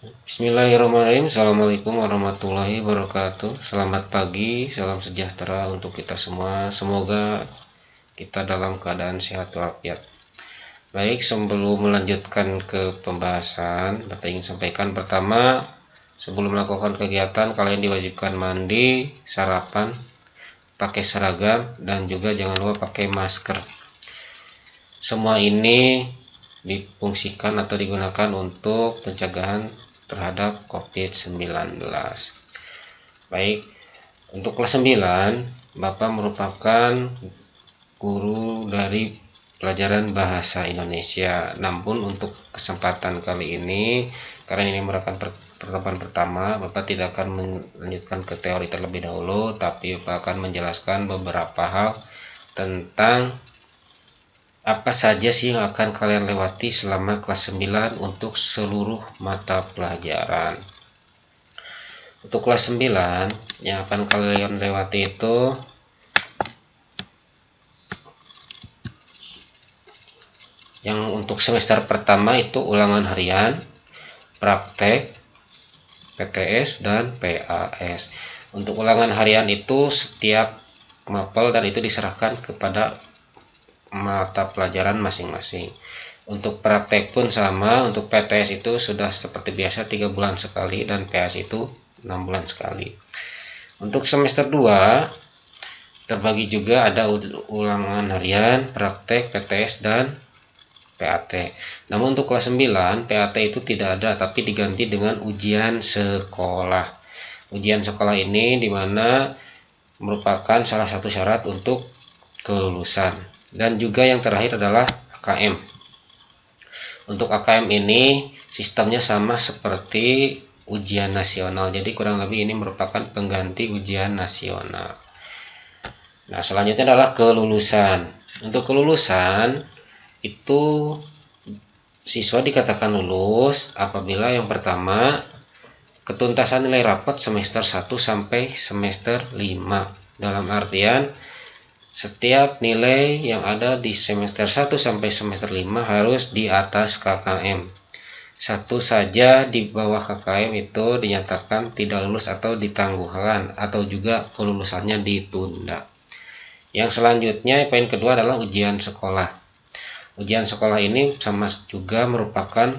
Bismillahirrahmanirrahim. Assalamualaikum warahmatullahi wabarakatuh. Selamat pagi, salam sejahtera untuk kita semua. Semoga kita dalam keadaan sehat walafiat. Baik, sebelum melanjutkan ke pembahasan, Bapak ingin sampaikan pertama, sebelum melakukan kegiatan kalian diwajibkan mandi, sarapan, pakai seragam, dan juga jangan lupa pakai masker. Semua ini difungsikan atau digunakan untuk pencegahan terhadap COVID-19. Baik, untuk kelas 9, Bapak merupakan guru dari pelajaran bahasa Indonesia. Namun untuk kesempatan kali ini, karena ini merupakan pertemuan pertama, Bapak tidak akan melanjutkan ke teori terlebih dahulu, tapi Bapak akan menjelaskan beberapa hal tentang apa saja sih yang akan kalian lewati selama kelas 9 untuk seluruh mata pelajaran. Untuk kelas 9 yang akan kalian lewati itu yang untuk semester pertama itu ulangan harian, praktek, PTS, dan PAS. Untuk ulangan harian itu setiap mapel dan itu diserahkan kepada mata pelajaran masing-masing. Untuk praktek pun sama, untuk PTS itu sudah seperti biasa 3 bulan sekali dan PAS itu 6 bulan sekali. Untuk semester 2 terbagi juga ada ulangan harian, praktek, PTS, dan PAT. Namun untuk kelas 9 PAT itu tidak ada, tapi diganti dengan ujian sekolah. Ujian sekolah ini dimana merupakan salah satu syarat untuk kelulusan. Dan juga yang terakhir adalah AKM. Untuk AKM ini sistemnya sama seperti ujian nasional, jadi kurang lebih ini merupakan pengganti ujian nasional. Nah, selanjutnya adalah kelulusan. Untuk kelulusan itu siswa dikatakan lulus apabila yang pertama ketuntasan nilai rapot semester 1 sampai semester 5. Dalam artian setiap nilai yang ada di semester 1 sampai semester 5 harus di atas KKM. Satu saja di bawah KKM itu dinyatakan tidak lulus atau ditangguhkan atau juga kelulusannya ditunda. Yang selanjutnya, poin kedua adalah ujian sekolah. Ujian sekolah ini sama juga merupakan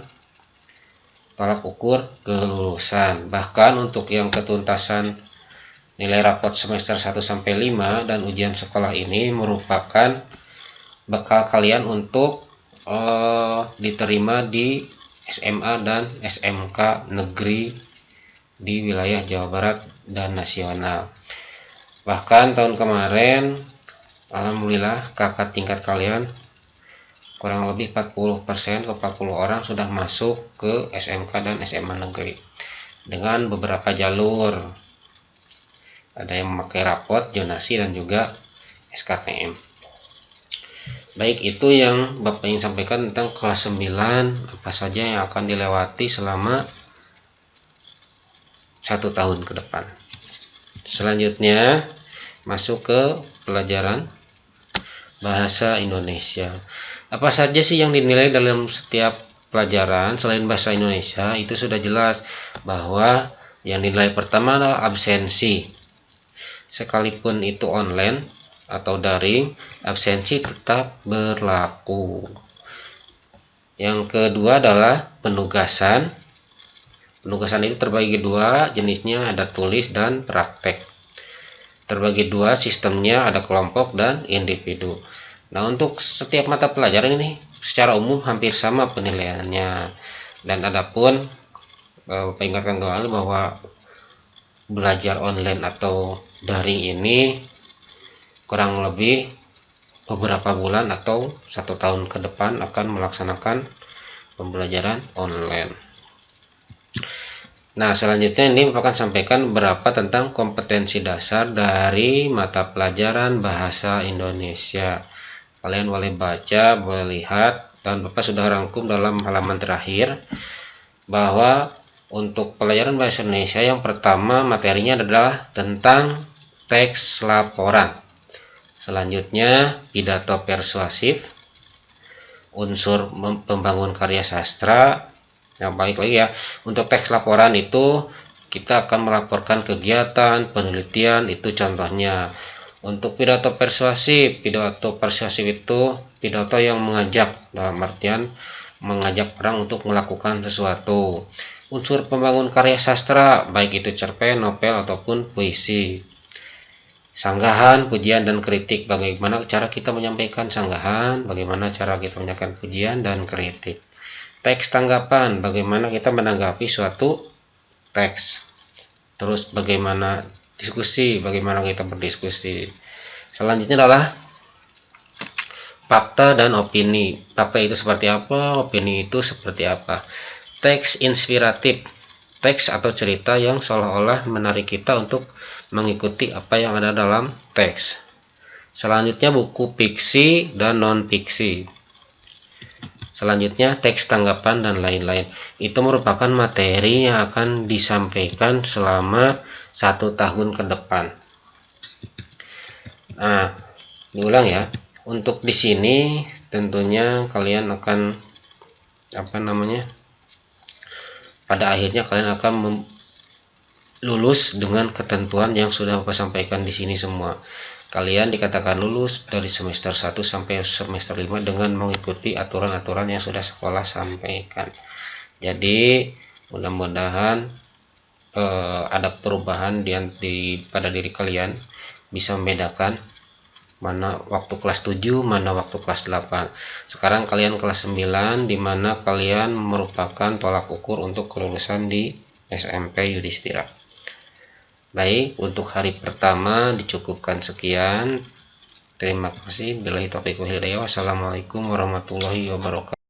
tolak ukur kelulusan. Bahkan untuk yang ketuntasan nilai rapot semester 1 sampai 5 dan ujian sekolah ini merupakan bekal kalian untuk diterima di SMA dan SMK negeri di wilayah Jawa Barat dan nasional. Bahkan tahun kemarin alhamdulillah kakak tingkat kalian kurang lebih 40% ke 40 orang sudah masuk ke SMK dan SMA negeri dengan beberapa jalur. Ada yang memakai rapot, zonasi, dan juga SKTM. Baik, itu yang Bapak ingin sampaikan tentang kelas 9, apa saja yang akan dilewati selama 1 tahun ke depan. Selanjutnya, masuk ke pelajaran bahasa Indonesia. Apa saja sih yang dinilai dalam setiap pelajaran selain bahasa Indonesia? Itu sudah jelas bahwa yang dinilai pertama adalah absensi. Sekalipun itu online atau daring, absensi tetap berlaku. Yang kedua adalah penugasan. Penugasan itu terbagi dua, jenisnya ada tulis dan praktek. Terbagi dua, sistemnya ada kelompok dan individu. Nah, untuk setiap mata pelajaran ini secara umum hampir sama penilaiannya. Dan adapun Bapak ingatkan kembali bahwa belajar online atau daring ini kurang lebih beberapa bulan atau 1 tahun ke depan akan melaksanakan pembelajaran online. Nah, selanjutnya ini akan sampaikan beberapa tentang kompetensi dasar dari mata pelajaran bahasa Indonesia. Kalian boleh baca, boleh lihat, dan Bapak sudah rangkum dalam halaman terakhir bahwa untuk pelajaran bahasa Indonesia yang pertama materinya adalah tentang teks laporan. Selanjutnya pidato persuasif, unsur pembangun karya sastra, Nah, balik lagi ya, untuk teks laporan itu kita akan melaporkan kegiatan, penelitian, itu contohnya. Untuk pidato persuasif itu pidato yang mengajak, dalam artian mengajak orang untuk melakukan sesuatu. Unsur pembangun karya sastra, baik itu cerpen, novel, ataupun puisi. Sanggahan, pujian, dan kritik, bagaimana cara kita menyampaikan sanggahan, bagaimana cara kita menyampaikan pujian dan kritik. Teks tanggapan, bagaimana kita menanggapi suatu teks. Terus bagaimana diskusi, bagaimana kita berdiskusi. Selanjutnya adalah fakta dan opini. Fakta itu seperti apa, opini itu seperti apa. Teks inspiratif, teks atau cerita yang seolah-olah menarik kita untuk mengikuti apa yang ada dalam teks. Selanjutnya buku fiksi dan non-fiksi. Selanjutnya teks tanggapan dan lain-lain. Itu merupakan materi yang akan disampaikan selama 1 tahun ke depan. Nah, diulang ya. Untuk di sini tentunya kalian akan pada akhirnya kalian akan lulus dengan ketentuan yang sudah Bapak sampaikan di sini semua. Kalian dikatakan lulus dari semester 1 sampai semester 5 dengan mengikuti aturan-aturan yang sudah sekolah sampaikan. Jadi mudah-mudahan ada perubahan pada diri kalian, bisa membedakan mana waktu kelas 7, mana waktu kelas 8. Sekarang kalian kelas 9, di mana kalian merupakan tolak ukur untuk kelulusan di SMP Yudhistira. Baik, untuk hari pertama dicukupkan sekian. Terima kasih. Billahi taufiq wal hidayah. Wassalamualaikum warahmatullahi wabarakatuh.